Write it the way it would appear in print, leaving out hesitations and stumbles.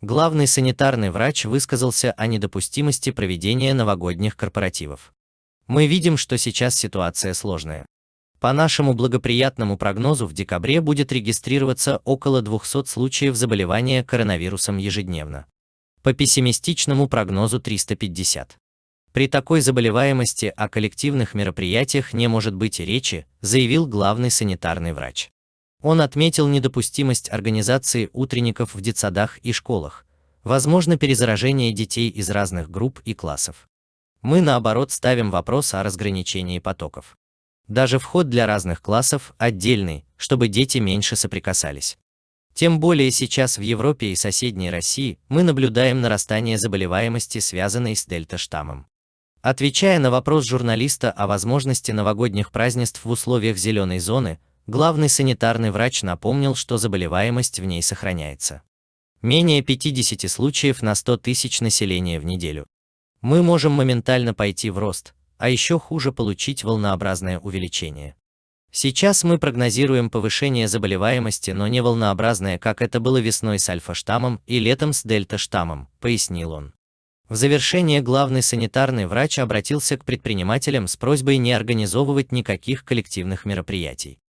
Главный санитарный врач высказался о недопустимости проведения новогодних корпоративов. Мы видим, что сейчас ситуация сложная. По нашему благоприятному прогнозу в декабре будет регистрироваться около 200 случаев заболевания коронавирусом ежедневно. По пессимистичному прогнозу 350. При такой заболеваемости о коллективных мероприятиях не может быть и речи, заявил главный санитарный врач. Он отметил недопустимость организации утренников в детсадах и школах, возможно перезаражение детей из разных групп и классов. Мы, наоборот, ставим вопрос о разграничении потоков. Даже вход для разных классов отдельный, чтобы дети меньше соприкасались. Тем более сейчас в Европе и соседней России мы наблюдаем нарастание заболеваемости, связанной с дельта-штаммом. Отвечая на вопрос журналиста о возможности новогодних празднеств в условиях зеленой зоны, главный санитарный врач напомнил, что заболеваемость в ней сохраняется. Менее 50 случаев на 100 тысяч населения в неделю. Мы можем моментально пойти в рост, а еще хуже получить волнообразное увеличение. Сейчас мы прогнозируем повышение заболеваемости, но не волнообразное, как это было весной с альфа-штаммом и летом с дельта-штаммом, пояснил он. В завершение главный санитарный врач обратился к предпринимателям с просьбой не организовывать никаких коллективных мероприятий.